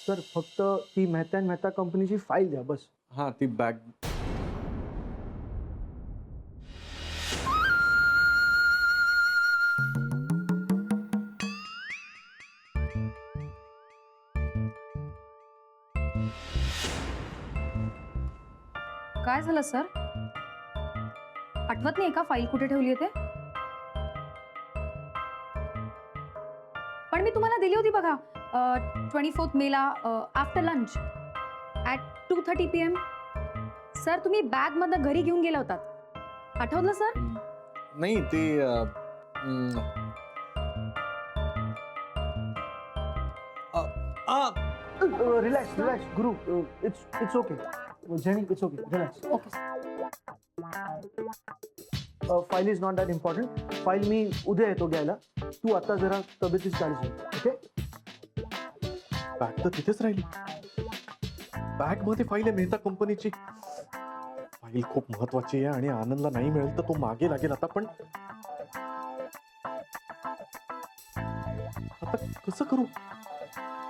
Sir फक्त ती Mehta and Mehta कंपनीची फाईल द्या बस. हां ती बॅग. काय झालं सर? आठवत नाही का फाईल कुठे ठेवली आहे ते? पण मी तुम्हाला दिली होती बघा 24 मेला after lunch at 2:30 PM. Sir तुम्ही बॅग मधनं घरी घेऊन गेला होतात, आठवलं सर? नाही ते relax relax guru. It's okay Jenny, it's okay relax. Okay. File is not that important. File मी उद्या येतो घ्यायला. तू आता जरा तब्येतीची काळजी घे. ओके. बॅग तर तिथेच राहिली. बॅग मध्ये फाईल आहे मेहता कंपनीची. फाईल खूप महत्वाची आहे आणि आनंदला नाही मिळेल तर तो मागे लागेल आता. पण आता कसं करू?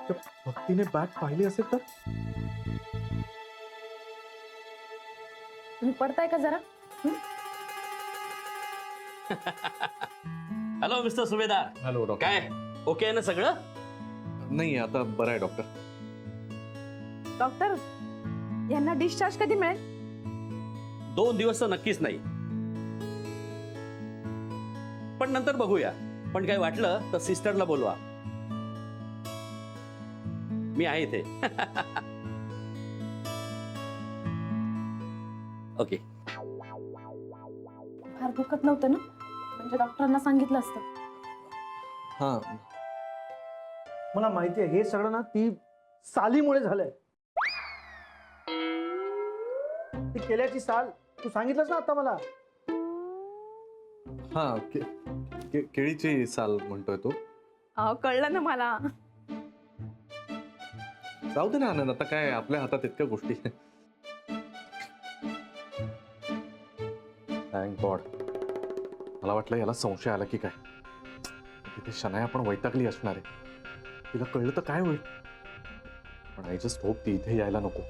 त्या भक्तीने बॅग पाहिली असेल तर? तुम्ही पडताय का जरा? हॅलो मिस्टर सुभेदार. Hello doctor. काय ओके आहे ना सगळं? नाही आता बरं आहे डॉक्टर. डॉक्टर यांना डिस्चार्ज कधी मिळेल? 2 दिवस तर नक्कीच नाही, पण नंतर बघूया. पण काही वाटलं तर सिस्टरला बोलवा, मी आहे इथे. ओके. फार दुखत नव्हतं ना? म्हणजे डॉक्टरांना सांगितलं असतं. हां मला माहिती आहे हे सगळं ना ती सालीमुळे झालंय. ती केल्याची साल तू सांगितलंस ना आता मला. हां केळीची साल म्हणतोय तो. अहो कळलं ना मला. जाऊ दे ना आनंद, आता काय आपल्या हातात इतक्या गोष्टी. Thank God. मला वाटलं याला संशय आला की काय. तिथे शनाया पण वैतागली असणार आहे. तिला कळलं तर काय होईल. पण आय जस्ट होप ती इथे यायला नको.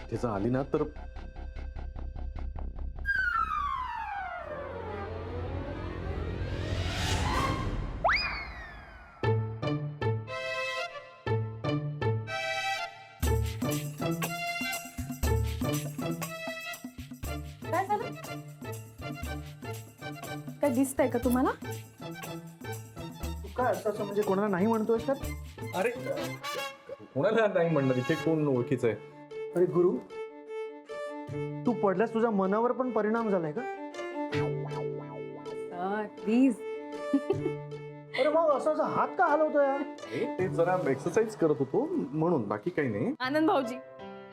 इथे जर आली ना तर काय झालं? काय दिसतंय का तुम्हाला? तू काय असं म्हणजे कोणाला नाही म्हणतोय तर? अरे कोणाला नाही म्हणणार, इथे कोण ओळखीचं आहे? अरे गुरु तू पडल्यास तुझ्या मनावर पण परिणाम झालाय का? प्लीज. अरे मग असं हात का हलवतोय यार? ते जरा एक्सरसाइज करत होतो म्हणून, बाकी काही नाही. आनंद भाऊजी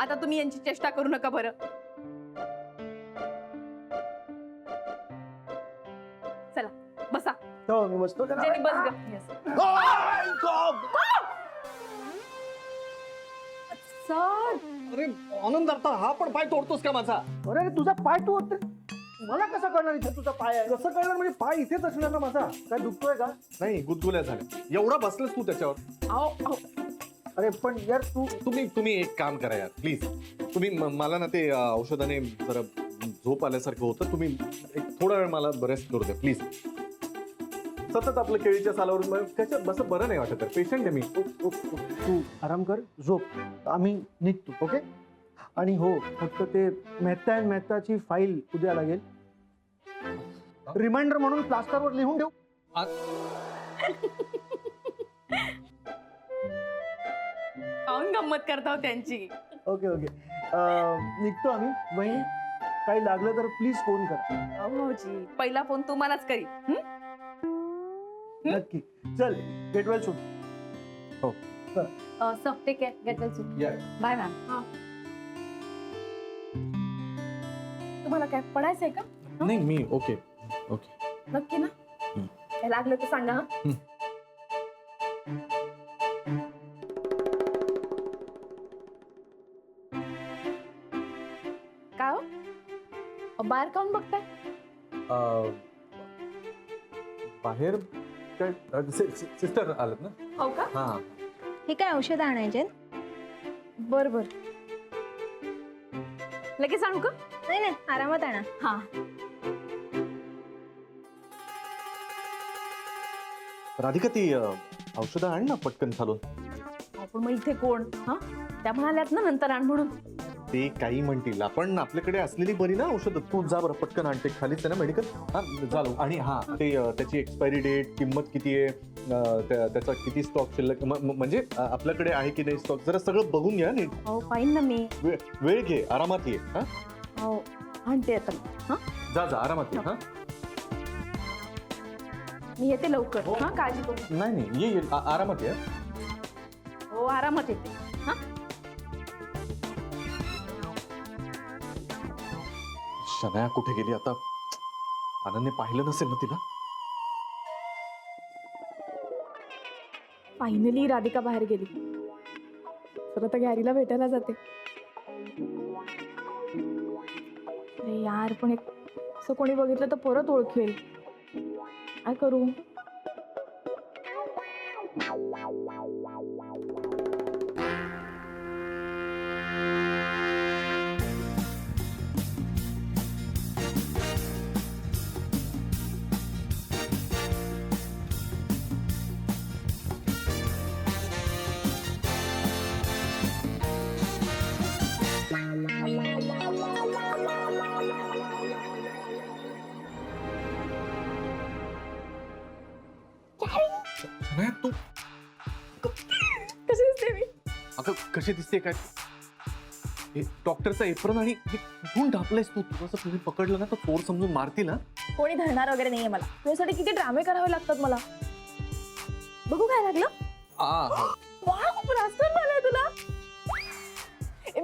आता तुम्ही यांची चेष्टा करू नका बरं. चला बसा. हो मी बसतो का? जेनी बस ग. Yes. सर अरे आनंद, आता हा पण पाय तोडतोस का माझा? अरे तुझा पाय तू मला कसं कळणार इथे तुझा पाय आहे? कसं कळणार म्हणजे पाय इथेच असणार ना माझा. काय दुखतोय का? नाही गुदगुल्या झाल्या. एवढा बसलेस तू त्याच्यावर. आओ आओ. अरे पण यार तू तुम्ही एक काम करा यार प्लीज. तुम्ही मला ना ते औषधाने जरा झोप आल्यासारखं होतं. तुम्ही एक थोडा वेळ मला रेस्ट करू द्या प्लीज. सतत आपलं केळीच्या सालावर त्याच्यात बस बरं नाही वाटत. पेशंट आहे मी. तू आराम कर, झोप. आम्ही निघतो. ओके. आणि हो फक्त ते मेहता अँड मेहताची फाईल उद्या लागेल. रिमाइंडर म्हणून प्लास्टरवर लिहून ठेव. काऊन गंमत करता त्यांची. Okay okay. निघतो आम्ही. वहिनी काही लागलं तर प्लीज फोन कर. अहो भाऊजी पहिला फोन तुम्हालाच करी. नक्की. चल गेट वेल सून. हो. Sir take care. Get well soon. Bye ma'am. तुम्हाला काय पडायचंय का? नाही मी ओके ओके. नक्की ना? काय लागलं तर सांगा. काय हो? बाहेर काऊन बघताय? बाहेर काय सिस्टर आलेत ना? हो का? हां हे काय औषध आणायचे? बर बर. लगेच आणू का? नाही नाही, आरामात आणा. हा. राधिका ती औषधं आण ना पटकन खालून. आपण मग इथे कोण? हा, त्या म्हणाल्यात ना नंतर आण म्हणून. ते काही म्हणतील, आपण आपल्याकडे असलेली बरी ना औषधं. तू जा बरं पटकन आणते, खालीच आहे ना मेडिकल. हा चालू. आणि हा ते त्याची एक्सपायरी डेट, किंमत किती आहे, त्याचा किती स्टॉक शिल्लक, म्हणजे आपल्याकडे आहे की नाही स्टॉक, जरा सगळं बघून घ्या नीट. हो पाहिन ना मी. वेळ घे, आरामात ये. हा हो आणते आता. हा जा जा आरामात ये. हा मी येते लवकर. हा काळजी करू. नाही नाही ये आरामात ये. हो आरामात येते. हा शनाया कुठे गेली आता? आनंदने पाहिलं नसेल ना तिला. फायनली राधिका बाहेर गेली. तर आता गॅरीला भेटायला जाते. अरे यार, पण एक असं कोणी बघितलं तर परत ओळखेल. काय करू? शनाया तू कशी दिसते मी? अगं कशी दिसते काय? हे डॉक्टरचा एप्रन आणि हे कुठून ढापलायस तू? असं तुम्ही पकडलं ना तर चोर समजून मारतील ना. कोणी धरणार वगैरे नाहीये मला. तुझ्यासाठी किती ड्रामे करावे लागतात मला. बघू काय लागलं? वाव, प्लास्टर झालंय तुला.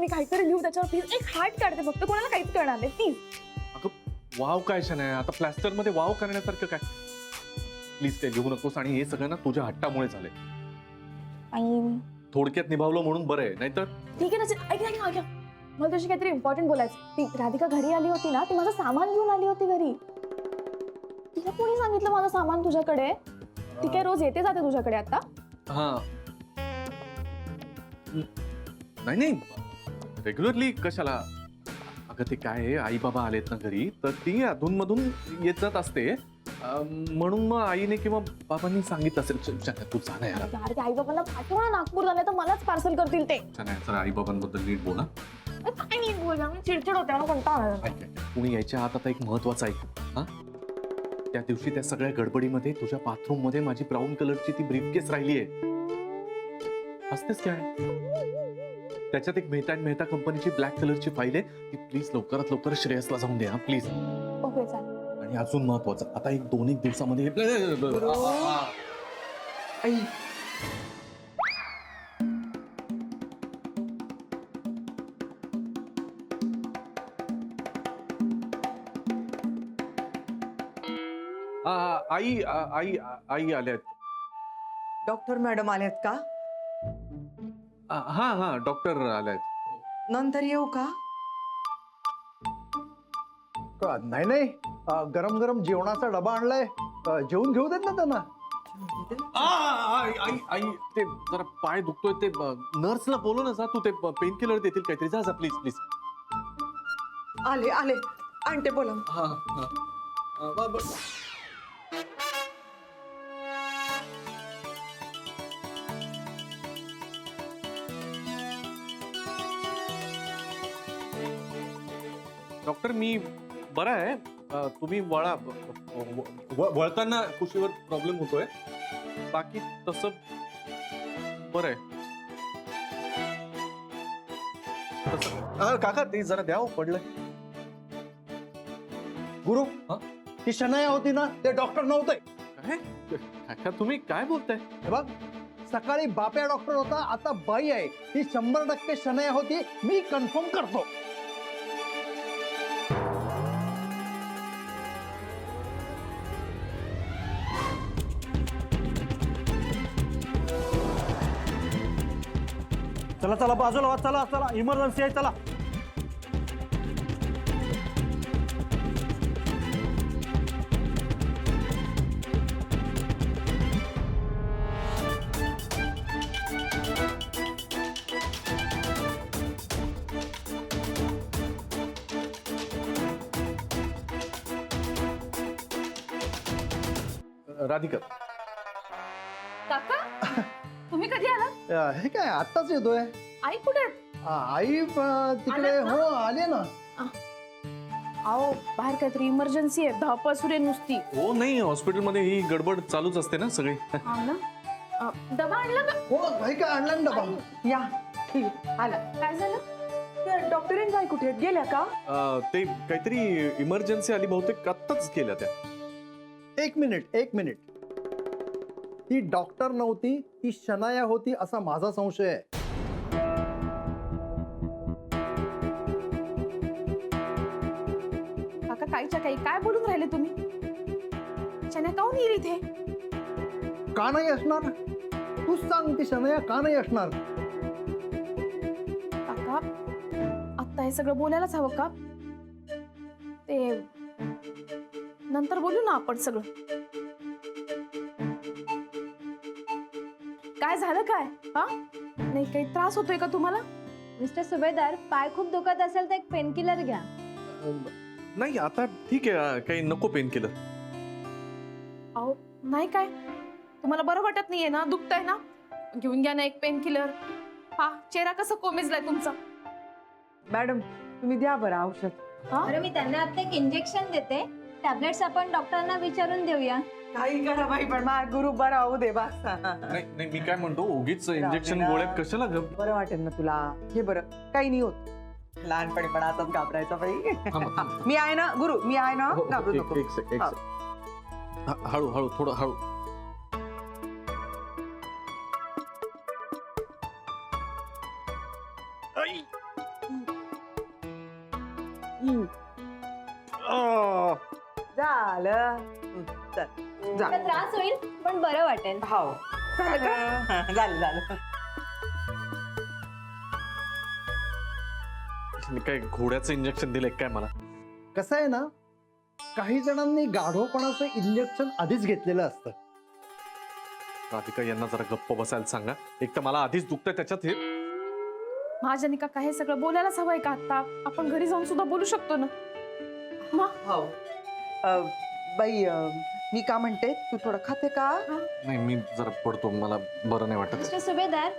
मी काहीतरी लिहू त्याच्यावर प्लीज. एक हार्ट काढते फक्त, कोणाला काहीच करणार नाही प्लीज. अगं वाव काय शनाया, आता प्लॅस्टर मध्ये वाव करण्यासारखं काय? प्लीज ते लिहू नकोस. आणि हे सगळं ना तुझ्या हट्टामुळे झालंय. थोडक्यात निभावलं म्हणून बरं आहे, नाहीतर. ठीक आहे ना, ऐक ऐक ऐक. मला तुझी काहीतरी इम्पॉर्टंट बोलायचं. ती राधिका घरी आली होती ना, ती माझं सामान घेऊन आली होती घरी. तिला कोणी सांगितलं माझं सामान तुझ्याकडे? ती काय रोज येते जाते तुझ्याकडे आता? हा नाही नाही, रेग्युलरली कशाला? अगं ते काय आहे, आई बाबा आलेत ना घरी, तर ती अधूनमधून येत जात असते. म्हणून मग आईने किंवा बाबांनी सांगितलं असेल. तू जा ना यार. यार, ते आई बाबांना पाठव ना नागपूर झाले तर मलाच पार्सल करतील ते. जरा आई बाबांबद्दल नीट बोला. काय नीट बोलला, मी चिडचिड होते मला कंटाळा आला. कुणी यायच्या आत आता एक महत्वाचं ऐक. हा, त्या दिवशी त्या सगळ्या गडबडीमध्ये तुझ्या बाथरूम मध्ये माझी ब्राऊन कलरची ती ब्रीफकेस राहिली आहे. असतेच काय, त्याच्यात एक मेहता अँड मेहता कंपनीची ब्लॅक कलरची फाईल आहे. ती प्लीज लवकरात लवकर श्रेयसला जाऊन दे. हा प्लीज. ओके चालेल. आणि अजून महत्वाचं, आता एक 2-1 दिवसामध्ये आई आई आई आई आल्यात. डॉक्टर मॅडम आल्यात का? हा हा डॉक्टर आल्यात. नंतर येऊ का? नाही नाही, गरम गरम जेवणाचा डबा आणलाय, जेवून घेऊ देत ना त्यांना. आई आई आई ते जरा पाय दुखतोय, ते नर्सला बोलू ना. जा तू, ते पेन किलर देतील काहीतरी. जा जा प्लीज प्लीज. आले आले, आणते बोला. हा हा डॉक्टर मी बरा आहे. तुम्ही वळा. वळताना कुशीवर प्रॉब्लेम होतोय, बाकी तसं बरं आहे. काका ते जरा द्या, पडलंय. गुरु, हा? ती शनाया होती ना, ते डॉक्टर नव्हते. काय काका तुम्ही काय बोलताय? हे बघ, सकाळी बाप्या डॉक्टर होता, आता बाई आहे. ती 100% शनाया होती, मी कन्फर्म करतो. चला चला बाजूला वा, चला चला, इमर्जन्सी आहे, चला. राधिका काका तुम्ही कधी आलात? हे काय आत्ताच येतोय. आई कुठे आहेत? आई तिकडे आल्यात ना? हो आले ना. अहो बाहेर काहीतरी इमर्जन्सी आहे, धावपळ सुरू आहे नुसती. हो नाही हॉस्पिटलमध्ये ही गडबड चालूच असते ना सगळी. हा ना. डबा आणला का? हो हे काय आणला ना डबा. या ठीक आहे, आला. काय झालं? त्या डॉक्टरीन बाई कुठे आहेत? गेल्या का? ते काहीतरी इमर्जन्सी आली बहुतेक आत्ताच केल्या त्या. एक मिनिट. ती डॉक्टर नव्हती, ती शनाया होती असा माझा संशय आहे. काका काहीच्या काही काय बोलून राहिले तुम्ही? शन्या काहून येईल इथे? का नाही असणार? तूच सांग, ती शनाया का नाही असणार? काका आता हे सगळं बोलायलाच हवं का? ते नंतर बोलू ना आपण सगळं. काय झालं काय? हा नाही काही त्रास होतोय का तुम्हाला? मिस्टर सुभेदार, पाय खूप दुखत असेल तर एक पेनकिलर घ्या. नाही आता ठीक आहे, काही नको पेन केलं. अहो नाही काय तुम्हाला बरं वाटत नाहीये ना? दुखतंय ना? घेऊन घ्या ना एक पेन किलर. हा चेहरा कसा कोमेजलाय तुमचा. मॅडम तुम्ही द्या बरं औषध. हा बरं, मी त्यांना आता एक इंजेक्शन देते. टॅबलेट्स आपण डॉक्टरांना विचारून देऊया. काही करा बाई, पण माझा गुरु बरा होऊ दे बस. नाही नाही मी काय म्हणतो उगीच इंजेक्शन राधिका. गोळ्या कशाला बरं वाटेल ना तुला? हे बरं काही नाही होत. लहानपणी पण आताच घाबरायचा बाई. मी आहे ना गुरु, मी आहे ना, घाबरू नको. हा. हळू हळू थोडं हळू. झालं. चल थोडा झालं. त्रास होईल पण बरं वाटेल. हो झालं. काय घोड्याचं इंजेक्शन दिलंय काय मला? कसं आहे ना, काही जणांनी गाढवपणाचं इंजेक्शन आधीच घेतलेलं असतं. राधिका यांना जरा गप्प बसायला सांगा. एक तर मला आधीच दुखतंय त्याच्यात हे. महाजनी काका हे सगळं बोलायलाच हवंय का? आता आपण घरी जाऊन सुद्धा बोलू शकतो ना. हो बाई, मी का म्हणते, तू थोडं खाते का? नाही मी जरा पडतो, मला बरं नाही वाटत. मिस्टर सुभेदार,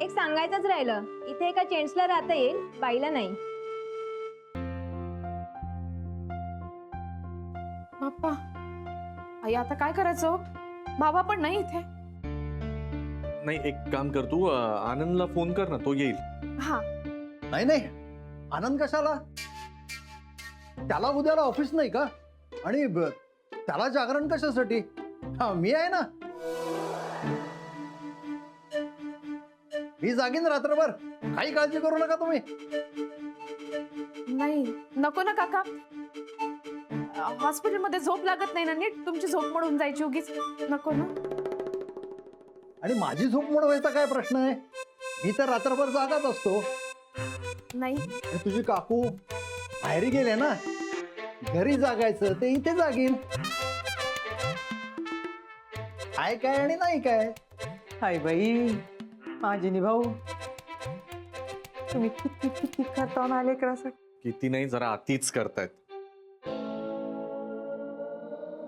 एक सांगायचंच राहिलं. इथे एका जेंट्सला राहता येईल, बाईला नाही. बाप्पा आई आता काय करायचं? बाबा पण नाही इथे. नाही एक काम कर तू, आनंदला फोन कर ना, तो येईल. हा नाही आनंद कशाला? त्याला उद्याला ऑफिस नाही का? आणि त्याला जागरण कशासाठी? हा मी आहे ना, मी जागीन रात्रभर. काही काळजी करू नका तुम्ही. नाही नको ना काका. हॉस्पिटलमध्ये झोप लागत नाही ना नीट? तुमची झोप मोडून जायची उगीच. नको ना. आणि माझी झोप मोड व्हायचा काय प्रश्न आहे? मी तर रात्रभर जागाच असतो. नाही आणि तुझी काकू बाहेर गेले ना, घरी जागायचं ते इथे जागीन. काय काय आणि नाही काय. हाय बाई माझी भाऊ, तुम्ही किती किती करता ना लेकरासाठी. किती नाही जरा अतिच करतायत.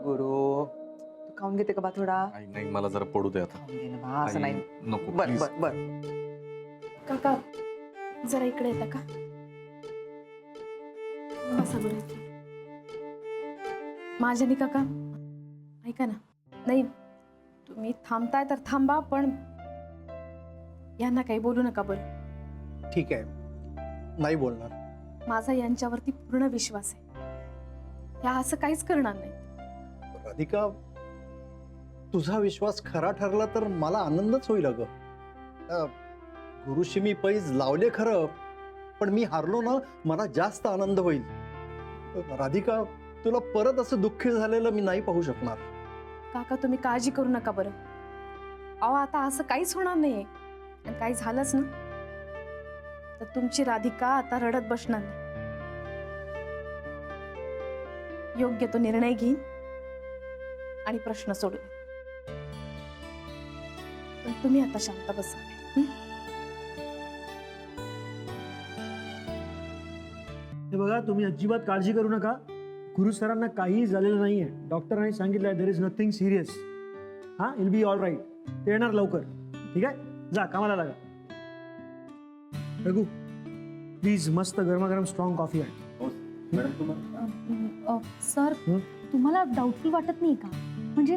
गुरु तू खाऊन घेते का बा थोडा? आई नाही मला जरा पडू दे आता. खाऊन घे ना बा, असं आई, नाही. नको बर please. बर बर. काका जरा इकडे येता का? बसा बरं इथे. महाजनी काका ऐका ना. नाही तुम्ही थांबताय तर थांबा, पण यांना काही बोलू नका बरं. ठीक आहे, नाही बोलणार. माझा यांच्यावरती पूर्ण विश्वास आहे. या असं काहीच करणार नाही. राधिका, तुझा विश्वास खरा ठरला तर मला आनंदच होईल. अगं गुरुशी मी पैज लावले खरं, पण मी हारलो ना, मला जास्त आनंद होईल. राधिका, तुला परत असं दुःख झालेलं मी नाही पाहू शकणार. काका तुम्ही काळजी करू नका बरं. अहो आता असं काहीच होणार नाहीये. आणि काही झालंच ना तर तुमची राधिका आता रडत बसणार नाही. योग्य तो निर्णय घेईन आणि प्रश्न सोडवेन. पण तुम्ही आता शांत बसा. हे बघा, तुम्ही अजिबात काळजी करू नका. गुरु सरांना काहीही झालेलं नाहीये. डॉक्टरांनी सांगितलंय देर इज नथिंग सिरियस. हा, इल बी ऑल राईट. ते येणार लवकर. ठीक आहे, जा कामाला लागा. रघु प्लीज मस्त गरमागरम स्ट्रॉंग कॉफी आहे. सर तुम्हाला डाऊटफुल वाटत नाही का? म्हणजे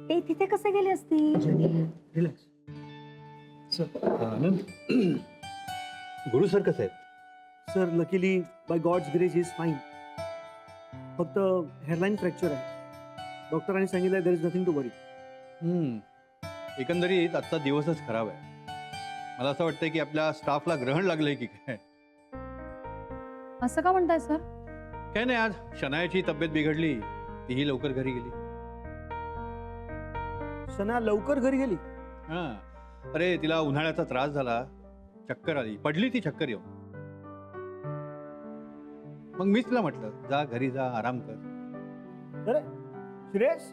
ते तिथे कसे गेले असतील? रिलॅक्स. गुरु सर कसं आहे? Sir luckily by God's grace is fine. फक्त हेअरलाईन फ्रॅक्चर आहे. डॉक्टरांनी सांगितलंय there is nothing to worry. एकंदरीत आजचा दिवसच खराब आहे. मला असं वाटतंय की आपल्या स्टाफला ग्रहण लागलंय की काय. असं का म्हणताय सर? काय नाही, आज शनायाची तब्येत बिघडली, तीही लवकर घरी गेली. शना लवकर घरी गेली. हा, अरे तिला उन्हाळ्याचा त्रास झाला, चक्कर आली, पडली ती चक्कर येऊन. मग मीच तिला म्हटलं जा घरी जा, आराम कर. अरे श्रेयस,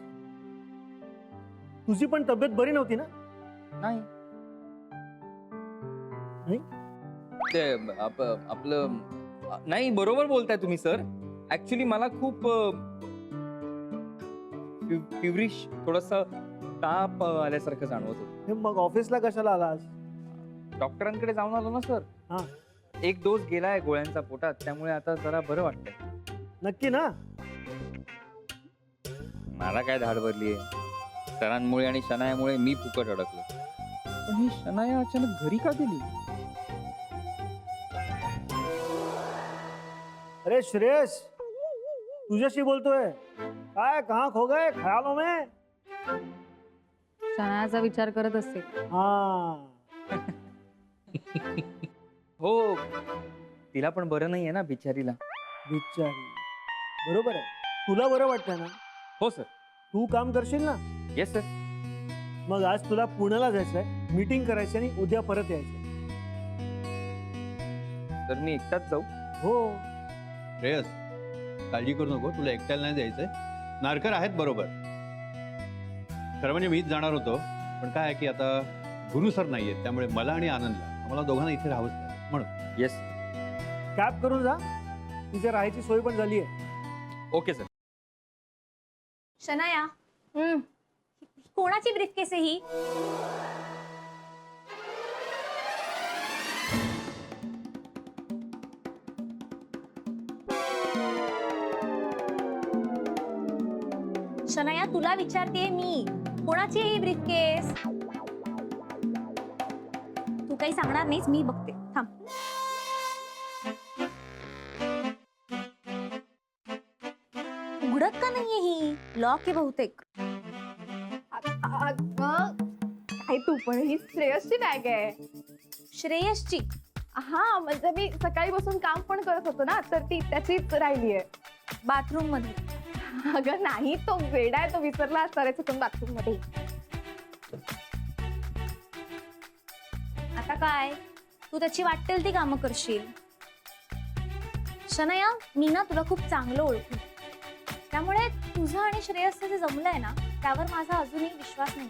तुझी पण तब्येत बरी नव्हती ना? नाही ते आपलं नाही, बरोबर बोलताय तुम्ही सर. ऍक्च्युली मला खूप फिवरिश, थोडासा ताप आल्यासारखं जाणवत होतं. हे मग ऑफिसला कशाला आलास? डॉक्टरांकडे जाऊन आलो ना सर. हा. एक डोस गेलाय गोळ्यांचा पोटात, त्यामुळे आता जरा बरं वाटतंय. नक्की ना? मला काय धाड भरली आहे. सरांमुळे आणि शनायामुळे मी फुकट अडकलो. पण ही शनाया अचानक घरी का गेली? अरे श्रेयस, तुझ्याशी बोलतोय. काय कहाँ खो गए ख्यालों में? शनायाचा विचार करत असेल. हा. हो, तिला पण बरं नाहीये ना बिचारीला. बिचारी. बरोबर आहे. तुला बरं वाटतं ना? हो सर. तू काम करशील ना? Yes sir. मग आज तुला पुण्याला जायचंय, मीटिंग करायची आणि उद्या परत यायचं. तर मी एकटाच जाऊ? हो. श्रेयस, काळजी करू नको, तुला एकट्याला नाही जायचंय. नारकर आहेत बरोबर. खरं म्हणजे मीच जाणार होतो, पण काय आहे की आता गुरु सर नाहीयेत, त्यामुळे मला आणि आनंदला आम्हाला दोघांना इथे राहावंच लागेल म्हणून. येस. कॅब करून जा, तिथे राहायची सोय पण झाली आहे. Okay sir. शनाया, कोणाची ब्रीफकेस आहे ही? शनाया, तुला विचारते मी, कोणाची आहे ही ब्रीफकेस? तू काही सांगणार नाहीस, मी बघते. थांब. उघडत का नाहीये ही? लॉक आहे बहुतेक. काय तू पण, ही श्रेयसची बॅग आहे. श्रेयसची? हा, म्हणजे मी सकाळी बसून काम पण करत होतो ना, तर ती त्याचीच राहिली आहे. बाथरूम मध्ये? अगं नाही, तो वेडा आहे, तो विसरला असणार आहे चुकून बाथरूम मध्ये. आता काय, तू त्याची वाटेल ती कामं करशील. शनया, मी ना तुला खूप चांगलं ओळखू, त्यामुळे तुझं आणि श्रेयसचं जे जमलंय ना, त्यावर माझा अजूनही विश्वास नाही.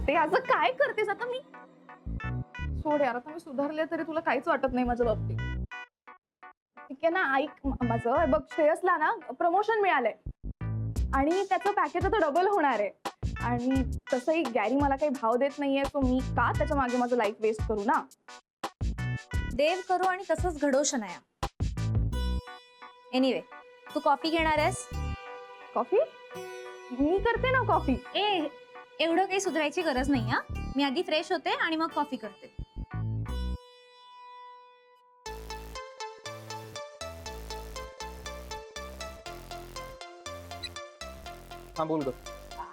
ते असं काय करतेस आता? मी सोड यार, आता मी सुधारले तरी तुला काहीच वाटत नाही माझ्या बाबतीत. ठीक आहे ना, ऐक माझं. बघ, श्रेयसला ना प्रमोशन मिळालंय आणि त्याचं पॅकेज आता डबल होणार आहे. आणि तसंही गॅरी मला काही भाव देत नाहीये, सो मी का त्याच्या मागे माझं लाईफ वेस्ट करू ना. देव करू आणि तसंच घडव शनाया. एनिवे, तू कॉफी घेणार आहेस? कॉफी? मी करते ना कॉफी. एवढं काही सुधारायची गरज नाही. हा, मी आधी फ्रेश होते आणि मग कॉफी करते. हा, बोल ग.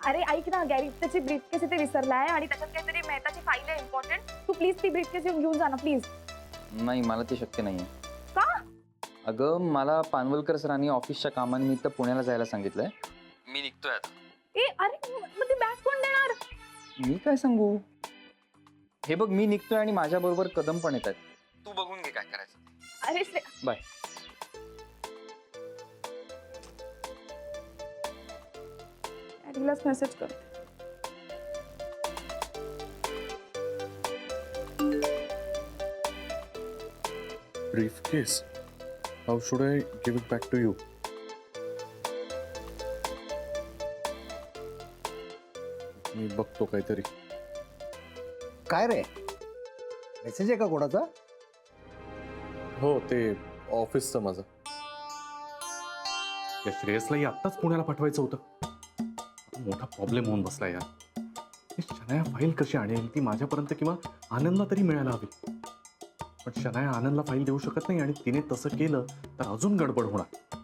अरे ऐक ना, गॅरी त्याची ब्रीफकेस इथे विसरलाय आणि त्याच्यात काहीतरी मेहताची फाईल आहे इम्पॉर्टंट. तू प्लीज ती ब्रीफकेस घेऊन जा ना प्लीज. नाही, मला ते शक्य नाहीये. का? अगं, मला पानवलकर सरांनी ऑफिसच्या कामानिमित्त पुण्याला जायला सांगितलंय. मी निघतोय आता. अरे मग ती बॅग कोण देणार? मी काय सांगू? हे बघ, मी निघतोय आणि माझ्या बरोबर कदम पण येत आहेत. तू बघून घे काय करायचं. अरे बाय. गॅरीलाच मेसेज कर. briefcase. How should I give it back to you? मी बघतो काहीतरी. काय रे, मेसेज आहे का कोणाचा? हो, ते ऑफिसचं माझं. या श्रेयसलाही आत्ताच पुण्याला पाठवायचं होतं. मोठा प्रॉब्लेम होऊन बसला यार. ही शनाया फाईल कशी आणेल ती माझ्यापर्यंत किंवा आनंदला तरी मिळायला हवी. पण शनाया आनंदला फाईल देऊ शकत नाही आणि तिने तसं केलं तर अजून गडबड होणार.